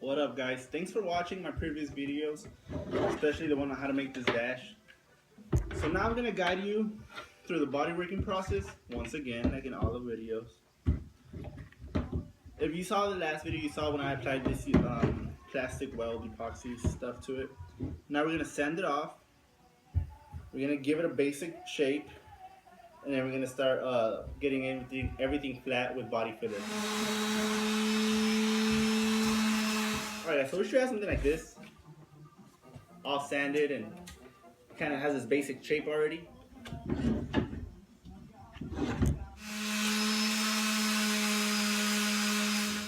What up, guys? Thanks for watching my previous videos, especially the one on how to make this dash. So now I'm going to guide you through the body working process once again, like in all the videos. If you saw the last video, you saw when I applied this plastic weld epoxy stuff to it. Now we're going to sand it off. We're going to give it a basic shape, and then we're going to start getting everything flat with body filler. Alright, so we should have something like this, all sanded and kind of has this basic shape already.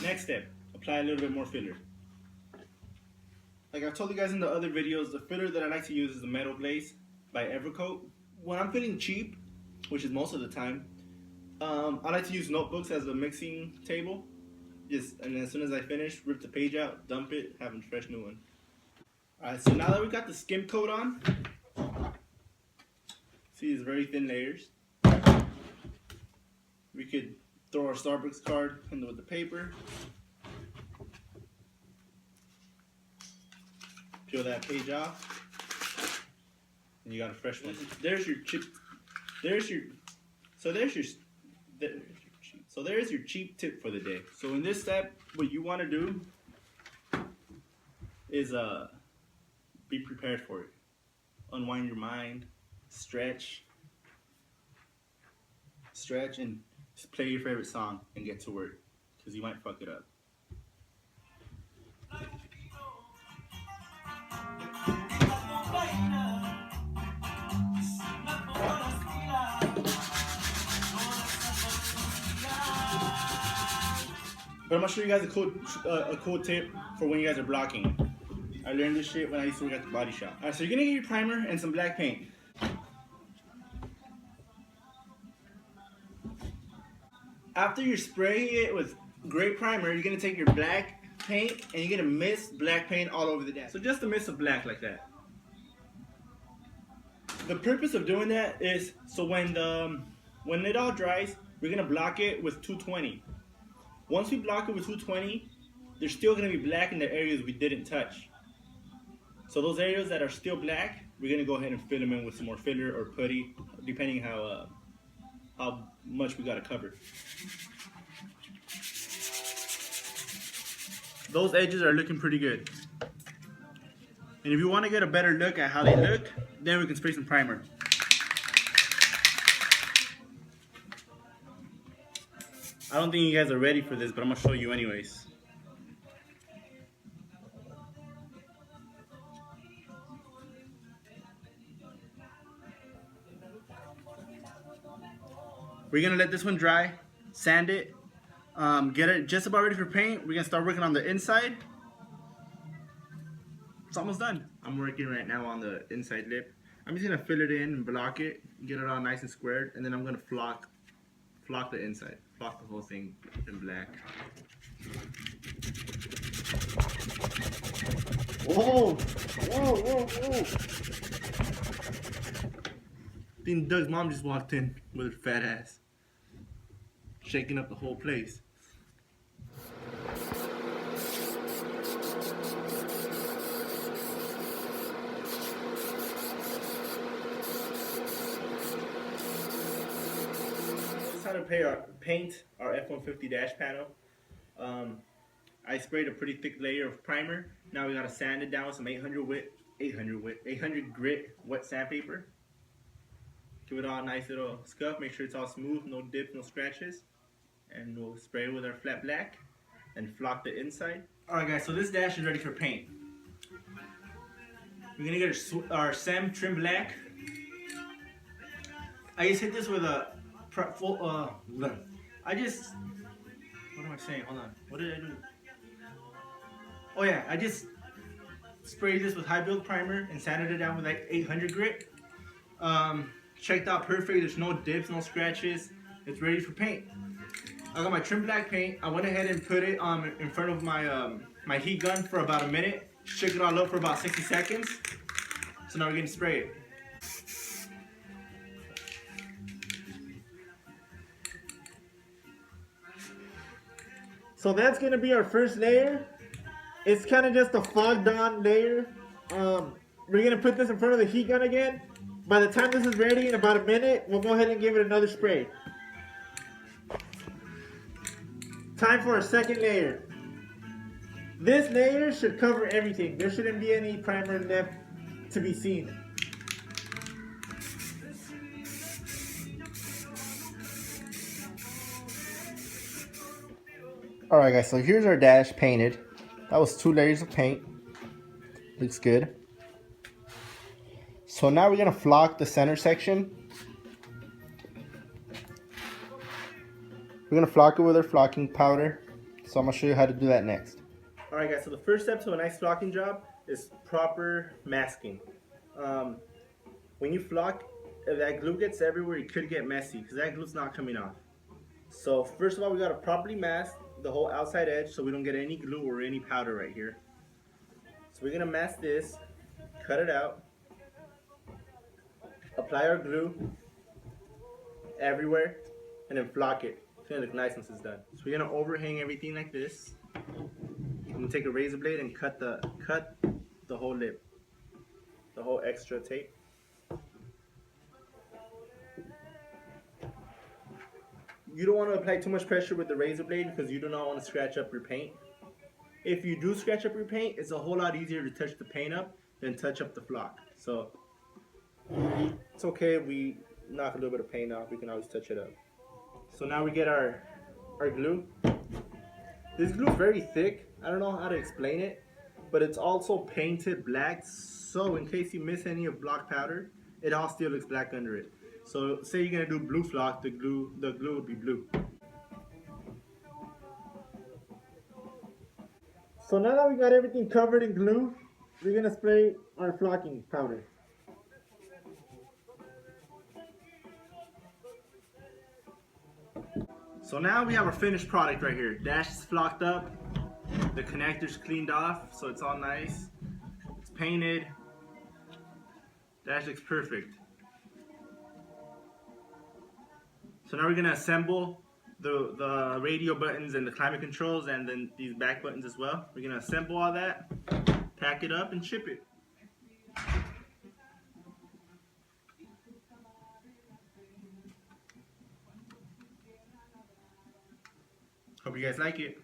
Next step, apply a little bit more filler. Like I've told you guys in the other videos, the filler that I like to use is the Metal Glaze by Evercoat. When I'm feeling cheap, which is most of the time, I like to use notebooks as a mixing table. And then as soon as I finish, rip the page out, dump it, have a fresh new one. Alright, so now that we got the skim coat on, see these very thin layers. We could throw our Starbucks card in with the paper. Peel that page off. And you got a fresh one. There's your chip. There's your cheap tip for the day. So in this step, what you want to do is be prepared for it. Unwind your mind, stretch, and just play your favorite song and get to work, because you might fuck it up. But I'm gonna show you guys a cool tip for when you guys are blocking. I learned this shit when I used to work at the body shop. Alright, so you're gonna get your primer and some black paint. After you spray it with gray primer, you're gonna take your black paint and you're gonna mist black paint all over the dash. So just a mist of black like that. The purpose of doing that is so when it all dries, we're gonna block it with 220. Once we block it with 220, there's still going to be black in the areas we didn't touch. So those areas that are still black, we're going to go ahead and fill them in with some more filler or putty, depending how much we got to cover. Those edges are looking pretty good. And if you want to get a better look at how they look, then we can spray some primer. I don't think you guys are ready for this, but I'm going to show you anyways. We're going to let this one dry, sand it, get it just about ready for paint. We're going to start working on the inside. It's almost done. I'm working right now on the inside lip. I'm just going to fill it in and block it, get it all nice and squared, and then I'm going to flock the inside. Flock the whole thing in black. Whoa! Whoa, whoa, whoa! I think Doug's mom just walked in with her fat ass. Shaking up the whole place. How to paint our F150 dash panel. I sprayed a pretty thick layer of primer. Now we gotta sand it down with some 800 grit wet sandpaper. Give it all a nice little scuff. Make sure it's all smooth, no dips, no scratches. And we'll spray it with our flat black and flock the inside. Alright guys, so this dash is ready for paint. We're gonna get our SEM trim black. I just hit this with a what am I saying? Hold on. What did I do? Oh yeah, I just sprayed this with high build primer and sanded it down with like 800 grit. Checked out perfect. There's no dips, no scratches. It's ready for paint. I got my trim black paint. I went ahead and put it in front of my my heat gun for about a minute. Shook it all up for about 60 seconds. So now we're gonna spray it. So that's going to be our first layer. It's kind of just a fogged on layer. We're gonna put this in front of the heat gun again. By the time this is ready in about a minute, we'll go ahead and give it another spray. Time for a second layer. This layer should cover everything. There shouldn't be any primer left to be seen. Alright guys, so here's our dash painted. That was 2 layers of paint. Looks good. So now we're going to flock the center section. We're going to flock it with our flocking powder. So I'm going to show you how to do that next. Alright guys, so the first step to a nice flocking job is proper masking. When you flock, if that glue gets everywhere, it could get messy because that glue's not coming off. So first of all, we got to properly mask the whole outside edge so we don't get any glue or any powder right here. So we're going to mask this, cut it out, apply our glue everywhere, and then flock it. It's going to look nice once it's done. So we're going to overhang everything like this. I'm going to take a razor blade and cut the whole lip, the whole extra tape. You don't want to apply too much pressure with the razor blade because you do not want to scratch up your paint. If you do scratch up your paint, it's a whole lot easier to touch the paint up than touch up the flock. So it's okay if we knock a little bit of paint off, we can always touch it up. So now we get our glue. This glue is very thick. I don't know how to explain it, but it's also painted black. So in case you miss any of block powder, it all still looks black under it. So say you're gonna do blue flock, the glue would be blue. So now that we got everything covered in glue, we're gonna spray our flocking powder. So now we have our finished product right here. Dash is flocked up, the connector's cleaned off, so it's all nice. It's painted. Dash looks perfect. So now we're gonna assemble the radio buttons and the climate controls and then these back buttons as well. We're gonna assemble all that, pack it up and ship it. Hope you guys like it.